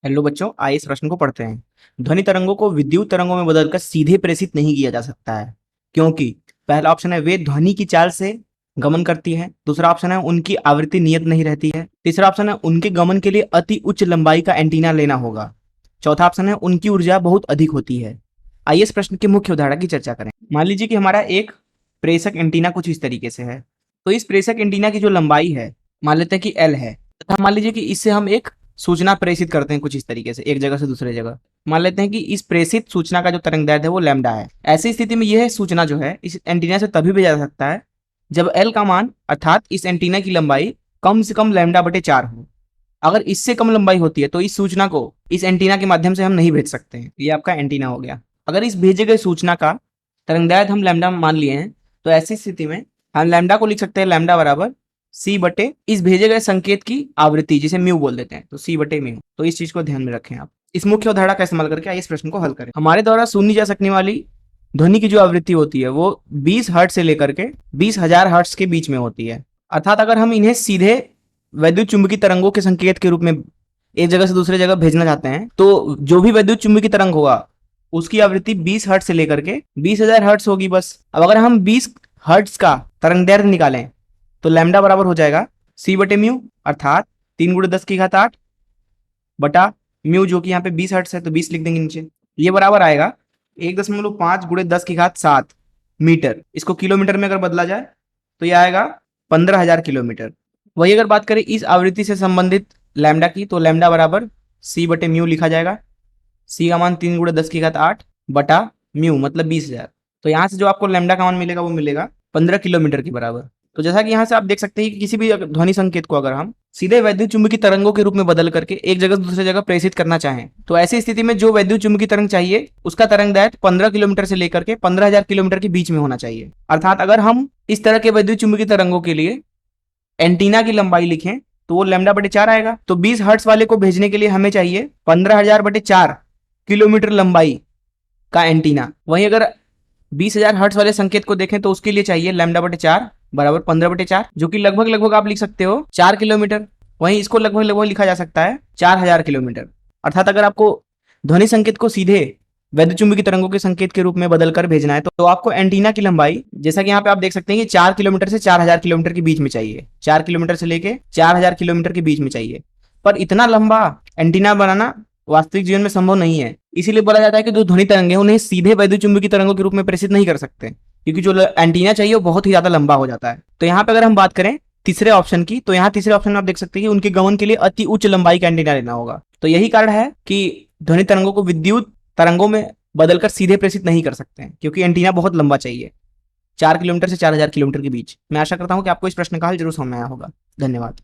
Hello बच्चों, आइए इस प्रश्न को पढ़ते हैं। ध्वनि तरंगों को विद्युत तरंगों में बदलकर सीधे प्रेषित नहीं किया जा सकता है, क्योंकि पहला ऑप्शन है वे ध्वनि की चाल से गमन करती है, दूसरा ऑप्शन है उनकी आवृत्ति नियत नहीं रहती है, तीसरा ऑप्शन है उनके गमन के लिए अति उच्च लंबाई का एंटीना लेना होगा, चौथा ऑप्शन है उनकी ऊर्जा बहुत अधिक होती है। आइए इस प्रश्न के मुख्य उदाहरण की चर्चा करें। मान लीजिए कि हमारा एक प्रेषक एंटीना कुछ इस तरीके से है। तो इस प्रेषक एंटीना की जो लंबाई है, मान लेते हैं कि एल है, तथा मान लीजिए कि इससे हम एक सूचना प्रेषित करते हैं कुछ इस तरीके से एक जगह से दूसरे जगह। मान लेते हैं कि इस प्रेषित सूचना का जो तरंगदैर्घ्य है वो लैम्डा है। ऐसी स्थिति में यह सूचना जो है इस एंटीना से तभी भेजा जा सकता है जब एल का मान अर्थात इस एंटीना की लंबाई कम से कम लैम्डा बटे 4 हो। अगर इससे कम लंबाई होती है तो इस सूचना को इस एंटीना के माध्यम से हम नहीं भेज सकते हैं। ये आपका एंटीना हो गया। अगर इस भेजे गए सूचना का तरंगदैर्घ्य हम लैम्डा मान लिए हैं तो ऐसी स्थिति में हम लैम्डा को लिख सकते हैं लैम्डा बराबर सी बटे इस भेजे गए संकेत की आवृत्ति, जिसे म्यू बोल देते हैं, तो सी बटे म्यू। तो इस चीज को ध्यान में रखें आप। इस मुख्य अवधारणा का इस्तेमाल करके आइए इस प्रश्न को हल करें। हमारे द्वारा सुनी जा सकने वाली ध्वनि की जो आवृत्ति होती है वो 20 हर्ट्ज से लेकर के 20,000 हर्ट्ज के बीच में होती है। अर्थात अगर हम इन्हें सीधे वैद्युत चुंबकीय तरंगों के संकेत के रूप में एक जगह से दूसरे जगह भेजना चाहते हैं तो जो भी वैद्युत चुंबकीय तरंग होगा उसकी आवृत्ति 20 हर्ट्ज से लेकर के 20,000 हर्ट्ज होगी बस। अब अगर हम 20 हर्ट्ज का तरंगदैर्घ्य निकालें तो लैम्डा बराबर हो जाएगा सी बटे म्यू, अर्थात 3 × 10⁸ बटा म्यू, जो कि यहाँ पे 20 हर्ट्ज है तो 20 लिख देंगे नीचे। ये बराबर आएगा 1.5 × 10⁷ मीटर। इसको किलोमीटर में अगर बदला जाए तो यह आएगा 15,000 किलोमीटर। वही अगर बात करें इस आवृत्ति से संबंधित लैम्डा की तो लैम्डा बराबर सी बटे म्यू लिखा जाएगा। सी का मान 3 × 10⁸ बटा म्यू मतलब 20,000। तो यहाँ से जो आपको लैम्डा का मान मिलेगा वो मिलेगा 15 किलोमीटर के बराबर। तो जैसा कि यहाँ से आप देख सकते हैं कि किसी भी ध्वनि संकेत को अगर हम सीधे वैद्युत चुंबकीय तरंगों के रूप में बदल करके एक जगह से दूसरी जगह प्रेषित करना चाहें तो ऐसी स्थिति में जो वैद्युत चुंबकीय तरंग चाहिए उसका तरंगदैर्घ्य 15 किलोमीटर से लेकर के 15,000 किलोमीटर के बीच में होना चाहिए। अर्थात अगर हम इस तरह के वैद्युत चुंबकीय तरंगों के लिए एंटीना की लंबाई लिखें तो वो लैम्डा बटे 4 आएगा। तो 20 हर्ट्ज वाले को भेजने के लिए हमें चाहिए 15,000 बटे 4 किलोमीटर लंबाई का एंटीना। वहीं अगर 20,000 हर्ट्ज वाले संकेत को देखें तो उसके लिए चाहिए लैम्डा बटे 4 बराबर 15 बटे 4, जो कि लगभग आप लिख सकते हो 4 किलोमीटर। वहीं इसको लगभग लिखा जा सकता है 4,000 किलोमीटर। अर्थात अगर आपको ध्वनि संकेत को सीधे वैद्युत चुंबकीय तरंगों के संकेत के रूप में बदलकर भेजना है तो आपको एंटीना की लंबाई, जैसा कि यहाँ पे आप देख सकते हैं कि 4 किलोमीटर से 4,000 किलोमीटर के बीच में चाहिए। 4 किलोमीटर से लेके 4,000 किलोमीटर के बीच में चाहिए। पर इतना लंबा एंटीना बनाना वास्तविक जीवन में संभव नहीं है। इसीलिए बोला जाता है कि जो ध्वनि तरंगे उन्हें सीधे वैद्युत चुंबकीय तरंगों के रूप में प्रेषित नहीं कर सकते, क्योंकि जो एंटीना चाहिए वो बहुत ही ज्यादा लंबा हो जाता है। तो यहाँ पे अगर हम बात करें तीसरे ऑप्शन की तो यहाँ तीसरे ऑप्शन में आप देख सकते हैं कि उनके गमन के लिए अति उच्च लंबाई का एंटीना लेना होगा। तो यही कारण है कि ध्वनि तरंगों को विद्युत तरंगों में बदलकर सीधे प्रेषित नहीं कर सकते हैं, क्योंकि एंटीना बहुत लंबा चाहिए 4 किलोमीटर से 4,000 किलोमीटर के बीच। मैं आशा करता हूं कि आपको इस प्रश्न का हल जरूर समझ में आया होगा। धन्यवाद।